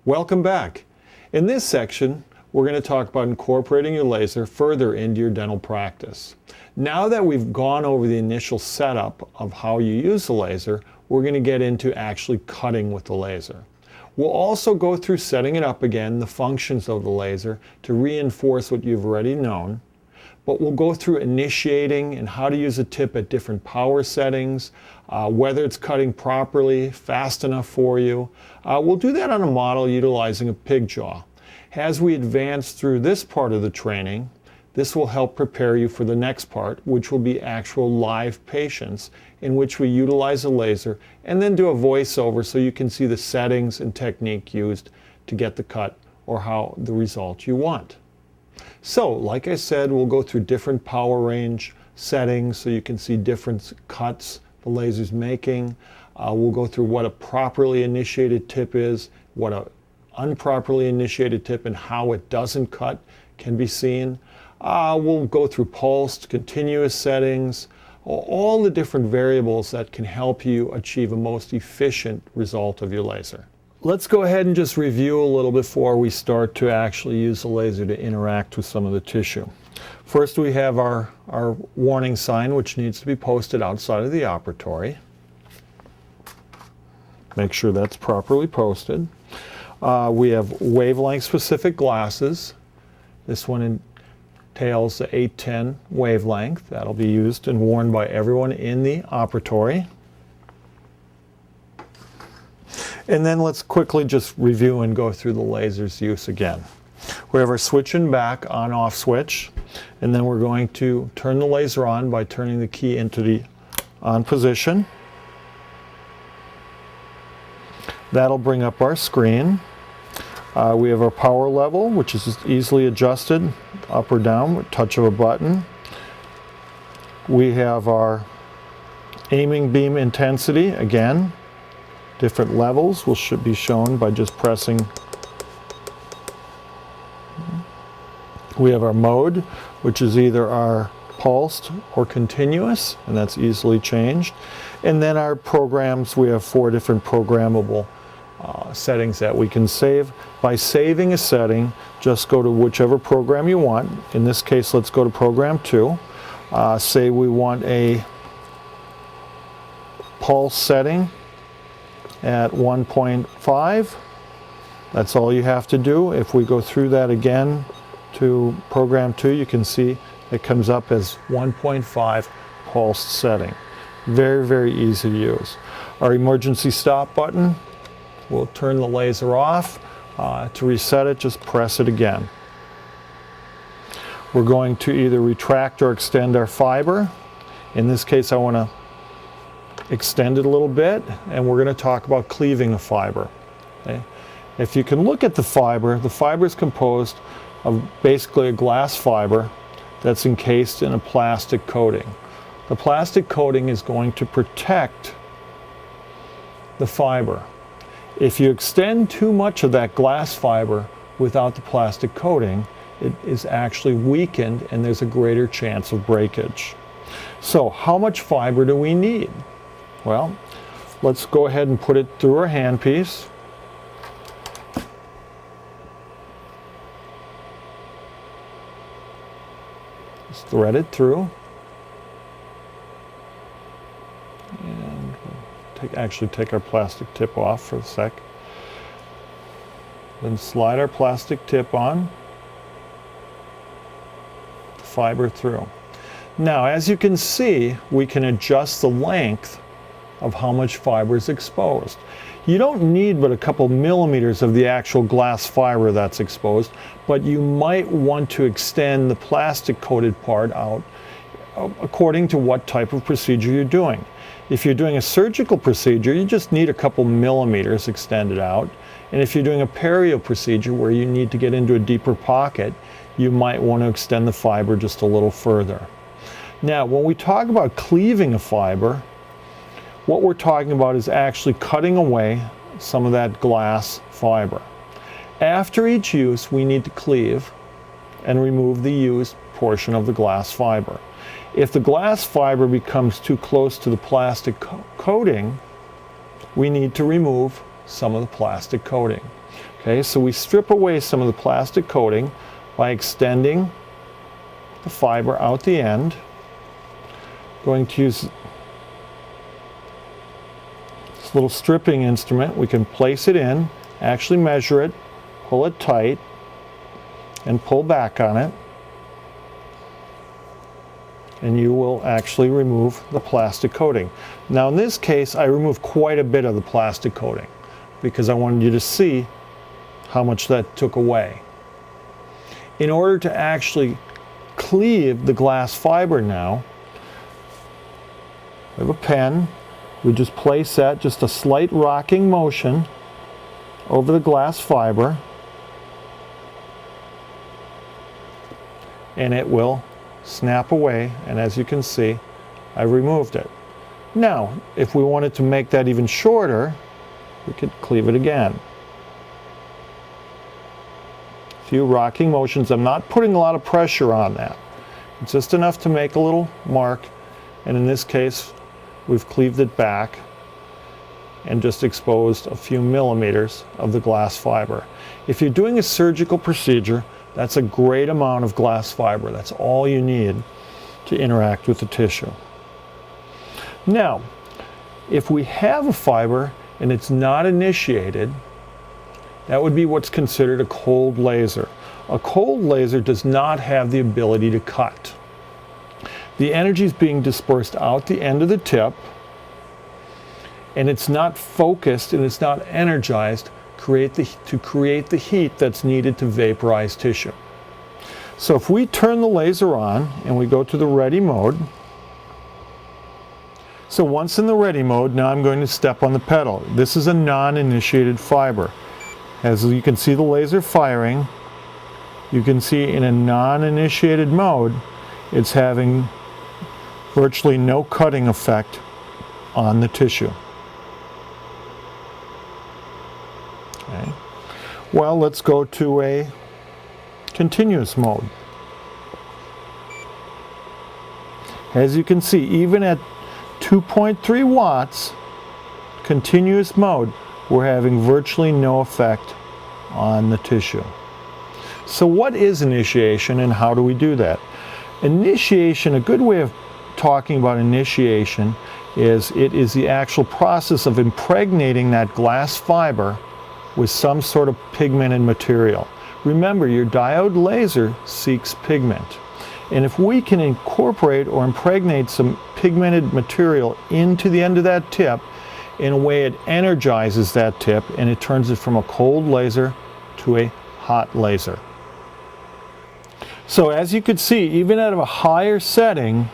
Welcome back. In this section, we're going to talk about incorporating your laser further into your dental practice. Now that we've gone over the initial setup of how you use the laser, we're going to get into actually cutting with the laser. We'll also go through setting it up again, the functions of the laser, to reinforce what you've already known. But we'll go through initiating and how to use a tip at different power settings, whether it's cutting properly, fast enough for you. We'll do that on a model utilizing a pig jaw. As we advance through this part of the training, this will help prepare you for the next part, which will be actual live patients, in which we utilize a laser and then do a voiceover so you can see the settings and technique used to get the cut or how the result you want. So, like I said, we'll go through different power range settings so you can see different cuts the laser's making. We'll go through what a properly initiated tip is, what an improperly initiated tip and how it doesn't cut can be seen. We'll go through pulsed, continuous settings, all the different variables that can help you achieve a most efficient result of your laser. Let's go ahead and just review a little before we start to actually use the laser to interact with some of the tissue. First, we have our warning sign, which needs to be posted outside of the operatory. Make sure that's properly posted. We have wavelength specific glasses. This one entails the 810 wavelength. That'll be used and worn by everyone in the operatory. And then let's quickly just review and go through the laser's use again. We have our switch and back on-off switch, and then we're going to turn the laser on by turning the key into the on position. That'll bring up our screen. We have our power level, which is just easily adjusted up or down with touch of a button. We have our aiming beam intensity, again, different levels should be shown by just pressing. We have our mode, which is either our pulsed or continuous, and that's easily changed. And then our programs, we have 4 different programmable settings that we can save. By saving a setting, just go to whichever program you want. In this case, let's go to program 2. Say we want a pulse setting at 1.5. That's all you have to do. If we go through that again to program 2, you can see it comes up as 1.5 pulsed setting. Very, very easy to use. Our emergency stop button will turn the laser off. To reset it, just press it again. We're going to either retract or extend our fiber. In this case, I want to extend it a little bit, and we're going to talk about cleaving a fiber. Okay? If you can look at the fiber is composed of basically a glass fiber that's encased in a plastic coating. The plastic coating is going to protect the fiber. If you extend too much of that glass fiber without the plastic coating, it is actually weakened and there's a greater chance of breakage. So how much fiber do we need? Well, let's go ahead and put it through our handpiece. Just thread it through. And we'll take our plastic tip off for a sec. Then slide our plastic tip on. The fiber through. Now, as you can see, we can adjust the length of how much fiber is exposed. You don't need but a couple millimeters of the actual glass fiber that's exposed, but you might want to extend the plastic coated part out according to what type of procedure you're doing. If you're doing a surgical procedure, you just need a couple millimeters extended out. And if you're doing a perio procedure where you need to get into a deeper pocket, you might want to extend the fiber just a little further. Now, when we talk about cleaving a fiber, what we're talking about is actually cutting away some of that glass fiber. After each use, we need to cleave and remove the used portion of the glass fiber. If the glass fiber becomes too close to the plastic coating, we need to remove some of the plastic coating. Okay, so we strip away some of the plastic coating by extending the fiber out the end. Going to use this little stripping instrument. We can place it in, actually measure it, pull it tight, and pull back on it. And you will actually remove the plastic coating. Now in this case, I removed quite a bit of the plastic coating because I wanted you to see how much that took away. In order to actually cleave the glass fiber now, we have a pen. We just place that, just a slight rocking motion over the glass fiber, and it will snap away, and as you can see, I removed it. Now, if we wanted to make that even shorter, we could cleave it again. A few rocking motions. I'm not putting a lot of pressure on that. It's just enough to make a little mark, and in this case, we've cleaved it back and just exposed a few millimeters of the glass fiber. If you're doing a surgical procedure, that's a great amount of glass fiber. That's all you need to interact with the tissue. Now, if we have a fiber and it's not initiated, that would be what's considered a cold laser. A cold laser does not have the ability to cut. The energy is being dispersed out the end of the tip, and it's not focused and it's not energized to create the heat that's needed to vaporize tissue. So if we turn the laser on and we go to the ready mode, so once in the ready mode, now I'm going to step on the pedal. This is a non-initiated fiber. As you can see the laser firing, you can see in a non-initiated mode, it's having virtually no cutting effect on the tissue. Okay. Well, let's go to a continuous mode. As you can see, even at 2.3 watts, continuous mode, we're having virtually no effect on the tissue. So what is initiation and how do we do that? Initiation, a good way of talking about initiation is it is the actual process of impregnating that glass fiber with some sort of pigmented material. Remember, your diode laser seeks pigment. And if we can incorporate or impregnate some pigmented material into the end of that tip, in a way it energizes that tip and it turns it from a cold laser to a hot laser. So as you could see, even at a higher setting,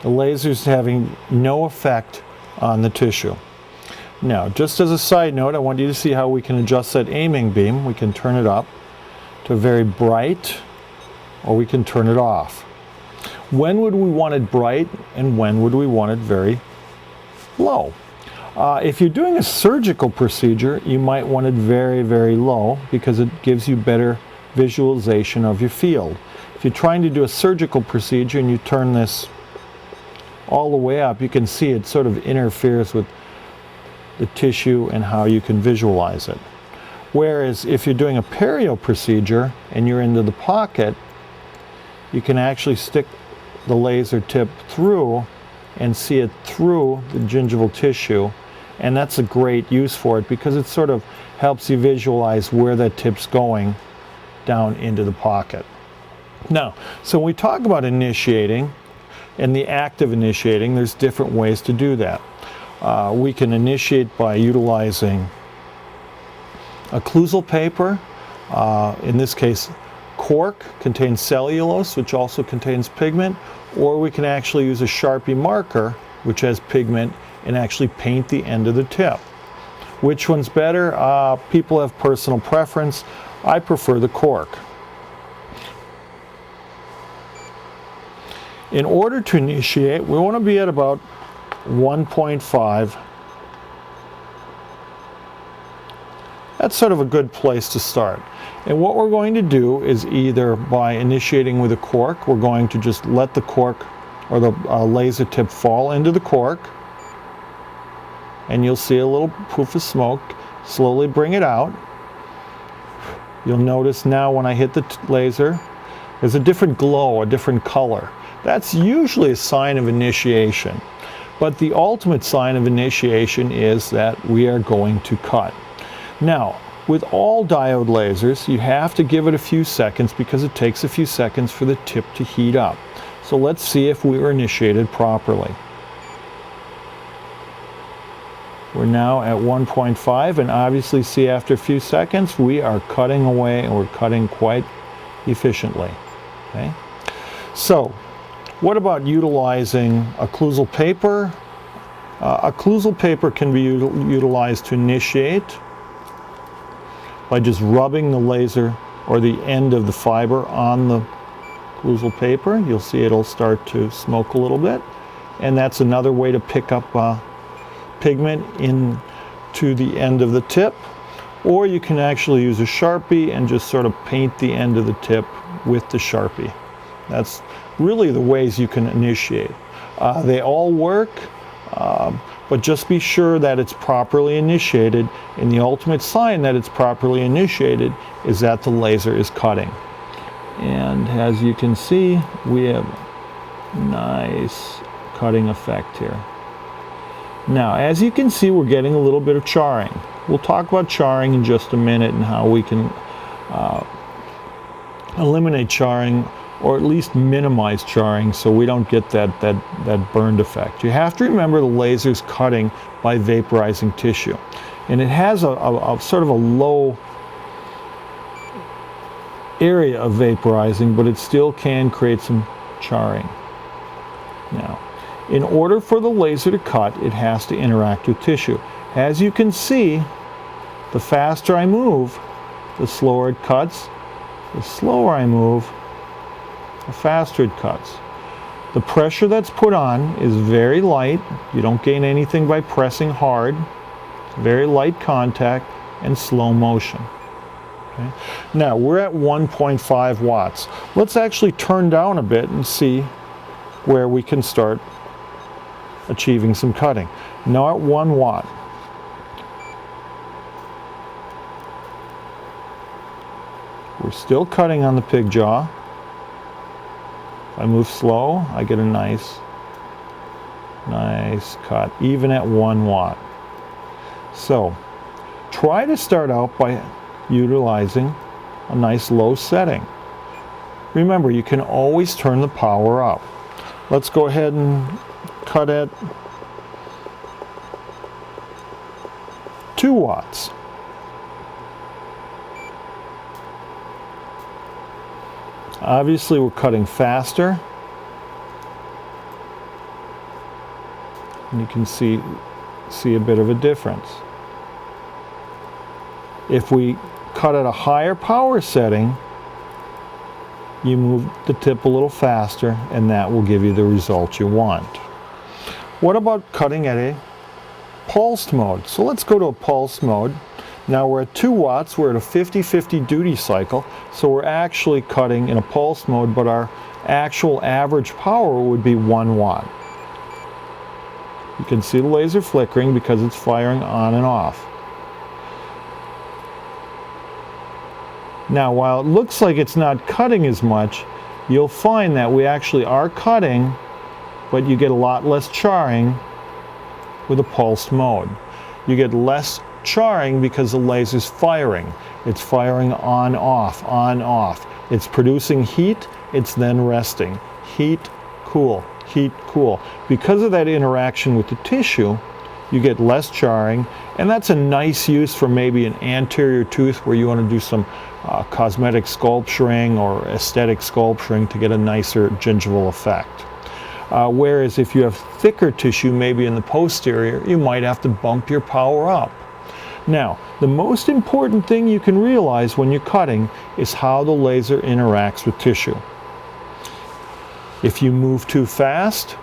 the laser is having no effect on the tissue. Now, just as a side note, I want you to see how we can adjust that aiming beam. We can turn it up to very bright, or we can turn it off. When would we want it bright, and when would we want it very low? If you're doing a surgical procedure, you might want it very, very low because it gives you better visualization of your field. If you're trying to do a surgical procedure and you turn this all the way up, you can see it sort of interferes with the tissue and how you can visualize it. Whereas if you're doing a perio procedure and you're into the pocket, you can actually stick the laser tip through and see it through the gingival tissue, and that's a great use for it because it sort of helps you visualize where that tip's going down into the pocket. Now, so when we talk about initiating and the act of initiating, there's different ways to do that. We can initiate by utilizing occlusal paper. In this case, cork contains cellulose, which also contains pigment, or we can actually use a Sharpie marker, which has pigment, and actually paint the end of the tip. Which one's better? People have personal preference. I prefer the cork. In order to initiate, we want to be at about 1.5. That's sort of a good place to start. And what we're going to do is either by initiating with a cork, we're going to just let the cork or the laser tip fall into the cork, and you'll see a little poof of smoke. Slowly bring it out. You'll notice now when I hit the laser, there's a different glow, a different color. That's usually a sign of initiation. But the ultimate sign of initiation is that we are going to cut. Now, with all diode lasers, you have to give it a few seconds because it takes a few seconds for the tip to heat up. So let's see if we were initiated properly. We're now at 1.5, and obviously see after a few seconds we are cutting away, and we're cutting quite efficiently. Okay? So, what about utilizing occlusal paper? Occlusal paper can be utilized to initiate by just rubbing the laser or the end of the fiber on the occlusal paper. You'll see it'll start to smoke a little bit, and that's another way to pick up pigment into the end of the tip. Or you can actually use a Sharpie and just sort of paint the end of the tip with the Sharpie. That's really the ways you can initiate. They all work, but just be sure that it's properly initiated, and the ultimate sign that it's properly initiated is that the laser is cutting. And as you can see, we have a nice cutting effect here. Now, as you can see, we're getting a little bit of charring. We'll talk about charring in just a minute and how we can eliminate charring, or at least minimize charring, so we don't get that burned effect. You have to remember the laser's cutting by vaporizing tissue. And it has a sort of a low area of vaporizing, but it still can create some charring. Now, in order for the laser to cut, it has to interact with tissue. As you can see, the faster I move, the slower it cuts. The slower I move, the faster it cuts. The pressure that's put on is very light. You don't gain anything by pressing hard. Very light contact and slow motion. Okay. Now we're at 1.5 watts. Let's actually turn down a bit and see where we can start achieving some cutting. Now at 1 watt. We're still cutting on the pig jaw. If I move slow, I get a nice cut, even at 1 watt. So, try to start out by utilizing a nice low setting. Remember, you can always turn the power up. Let's go ahead and cut at 2 watts. Obviously, we're cutting faster, and you can see a bit of a difference. If we cut at a higher power setting, you move the tip a little faster, and that will give you the result you want. What about cutting at a pulsed mode? So let's go to a pulsed mode. Now we're at 2 watts, we're at a 50-50 duty cycle, so we're actually cutting in a pulse mode, but our actual average power would be 1 watt. You can see the laser flickering because it's firing on and off. Now while it looks like it's not cutting as much, you'll find that we actually are cutting, but you get a lot less charring with a pulsed mode. You get less charring because the laser's firing. It's firing on, off, on, off. It's producing heat, it's then resting. Heat, cool, heat, cool. Because of that interaction with the tissue, you get less charring, and that's a nice use for maybe an anterior tooth where you want to do some cosmetic sculpturing or aesthetic sculpturing to get a nicer gingival effect. Whereas if you have thicker tissue, maybe in the posterior, you might have to bump your power up. Now, the most important thing you can realize when you're cutting is how the laser interacts with tissue. If you move too fast,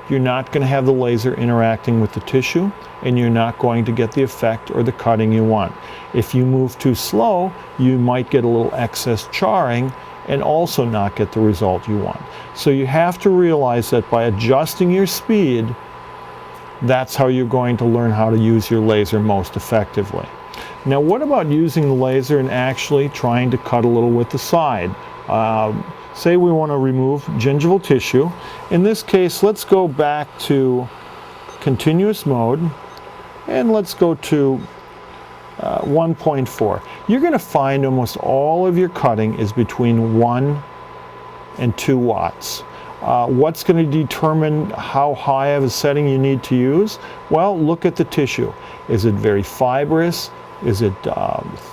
you're not going to have the laser interacting with the tissue, and you're not going to get the effect or the cutting you want. If you move too slow, you might get a little excess charring and also not get the result you want. So you have to realize that by adjusting your speed, that's how you're going to learn how to use your laser most effectively. Now what about using the laser and actually trying to cut a little with the side? Say we want to remove gingival tissue. In this case, let's go back to continuous mode and let's go to 1.4. You're going to find almost all of your cutting is between 1 and 2 watts. What's going to determine how high of a setting you need to use? Well, look at the tissue. Is it very fibrous? Is it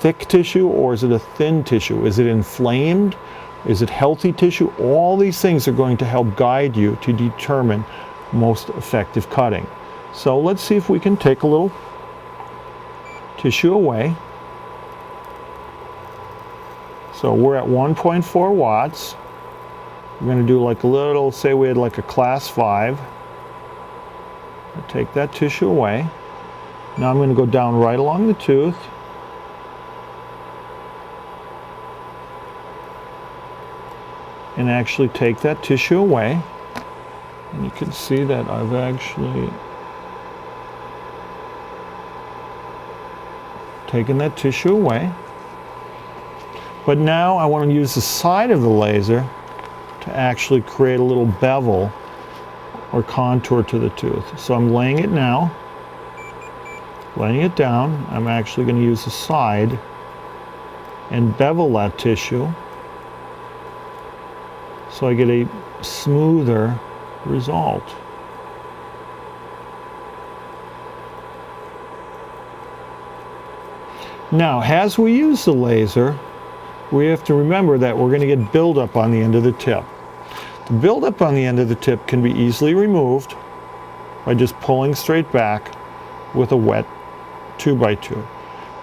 thick tissue, or is it a thin tissue? Is it inflamed? Is it healthy tissue? All these things are going to help guide you to determine most effective cutting. So let's see if we can take a little tissue away. So we're at 1.4 watts. We're going to do like a little, say we had like a class 5. I'll take that tissue away. Now I'm going to go down right along the tooth. And actually take that tissue away. And you can see that I've actually taken that tissue away. But now I want to use the side of the laser to actually create a little bevel or contour to the tooth. So I'm laying it now, laying it down. I'm actually going to use the side and bevel that tissue so I get a smoother result. Now, as we use the laser, we have to remember that we're going to get buildup on the end of the tip. The buildup on the end of the tip can be easily removed by just pulling straight back with a wet 2x2.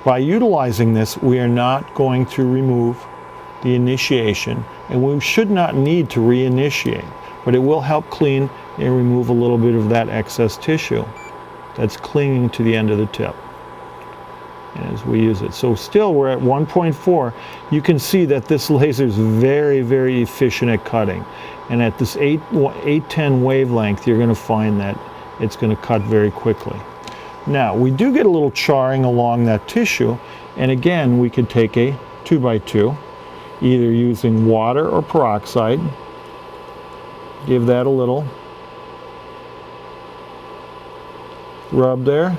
By utilizing this, we are not going to remove the initiation, and we should not need to reinitiate, but it will help clean and remove a little bit of that excess tissue that's clinging to the end of the tip as we use it. So still we're at 1.4. You can see that this laser is very, very efficient at cutting. And at this 810 wavelength, you're going to find that it's going to cut very quickly. Now, we do get a little charring along that tissue. And again, we could take a 2x2, either using water or peroxide. Give that a little rub there.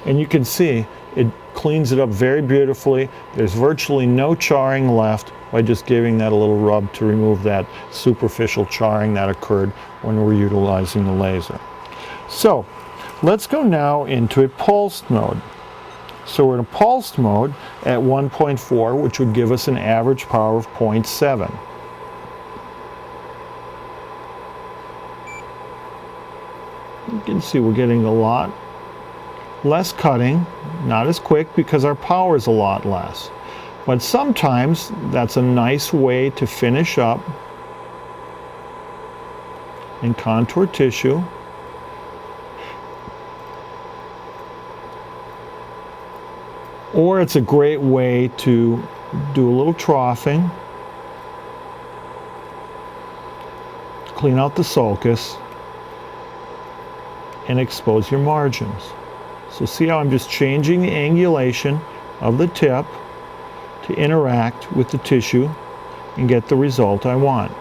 And you can see it cleans it up very beautifully. There's virtually no charring left by just giving that a little rub to remove that superficial charring that occurred when we're utilizing the laser. So let's go now into a pulsed mode. So we're in a pulsed mode at 1.4, which would give us an average power of 0.7. You can see we're getting a lot less cutting, not as quick because our power is a lot less. But sometimes that's a nice way to finish up and contour tissue. Or it's a great way to do a little troughing, clean out the sulcus, and expose your margins. So see how I'm just changing the angulation of the tip to interact with the tissue and get the result I want.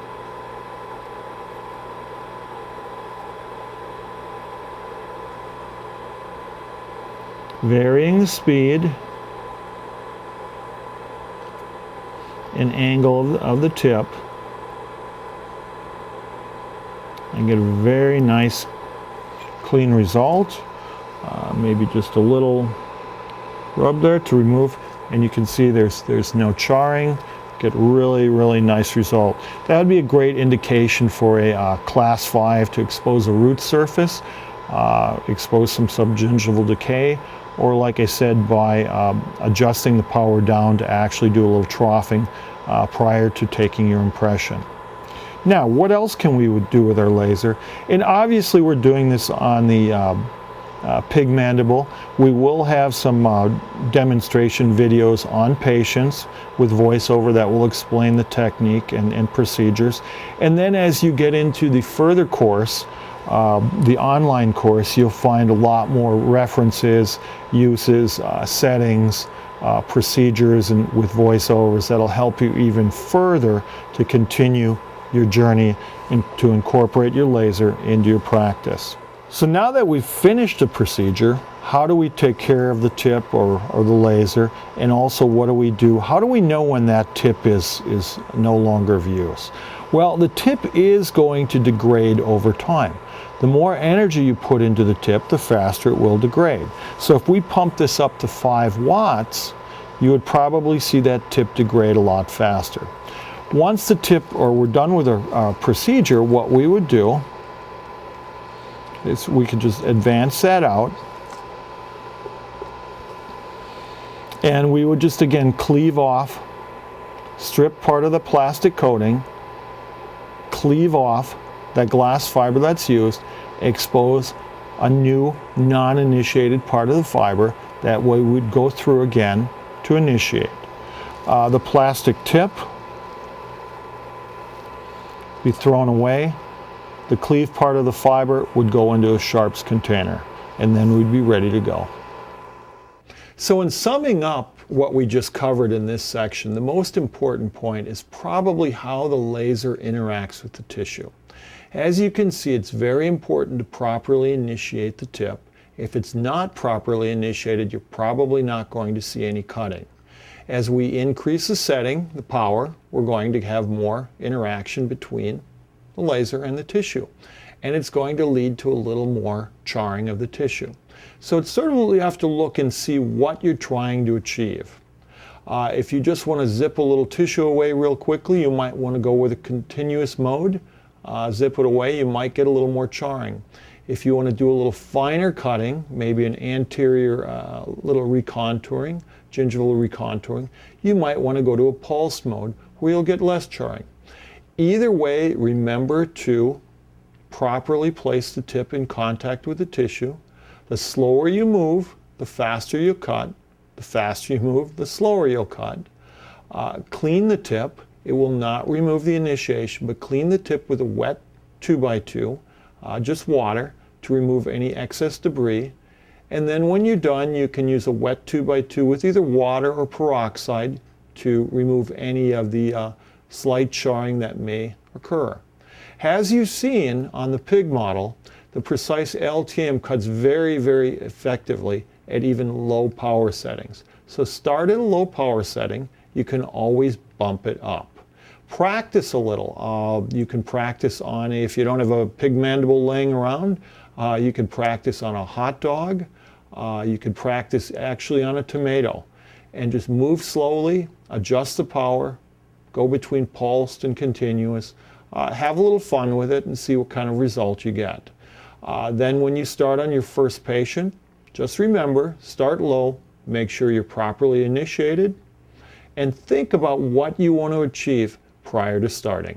Varying the speed and angle of the tip, and get a very nice clean result. Maybe just a little rub there to remove, and you can see there's no charring. Get really, really nice result. That would be a great indication for a class 5 to expose a root surface, expose some subgingival decay, or like I said, by adjusting the power down to actually do a little troughing prior to taking your impression. Now, what else can we do with our laser? And obviously we're doing this on the pig mandible. We will have some demonstration videos on patients with voiceover that will explain the technique and procedures. And then as you get into the further course, the online course, you'll find a lot more references, uses, settings, procedures and with voiceovers that'll help you even further to continue your journey and to incorporate your laser into your practice. So now that we've finished the procedure, how do we take care of the tip or the laser, and also what do we do? How do we know when that tip is no longer of use? Well, the tip is going to degrade over time. The more energy you put into the tip, the faster it will degrade. So if we pump this up to 5 watts, you would probably see that tip degrade a lot faster. Once the tip, or we're done with our procedure, what we would do is we could just advance that out, and we would just again cleave off, strip part of the plastic coating, cleave off that glass fiber that's used, expose a new non-initiated part of the fiber. That way we'd go through again to initiate. The plastic tip be thrown away. The cleaved part of the fiber would go into a sharps container, and then we'd be ready to go. So in summing up what we just covered in this section, the most important point is probably how the laser interacts with the tissue. As you can see, it's very important to properly initiate the tip. If it's not properly initiated, you're probably not going to see any cutting. As we increase the setting, the power, we're going to have more interaction between the laser and the tissue. And it's going to lead to a little more charring of the tissue. So it's certainly you have to look and see what you're trying to achieve. If you just want to zip a little tissue away real quickly, you might want to go with a continuous mode. Zip it away, you might get a little more charring. If you want to do a little finer cutting, maybe an anterior little recontouring, gingival recontouring, you might want to go to a pulse mode where you'll get less charring. Either way, remember to properly place the tip in contact with the tissue. The slower you move, the faster you cut. The faster you move, the slower you'll cut. Clean the tip. It will not remove the initiation, but clean the tip with a wet 2x2, just water, to remove any excess debris. And then when you're done, you can use a wet 2x2 with either water or peroxide to remove any of the slight charring that may occur. As you've seen on the pig model, the precise LTM cuts very, very effectively at even low power settings. So start at a low power setting. You can always bump it up. Practice a little. You can practice on if you don't have a pig mandible laying around, you can practice on a hot dog. You can practice actually on a tomato. And just move slowly, adjust the power, go between pulsed and continuous. Have a little fun with it and see what kind of result you get. Then when you start on your first patient, just remember, start low, make sure you're properly initiated, and think about what you want to achieve prior to starting.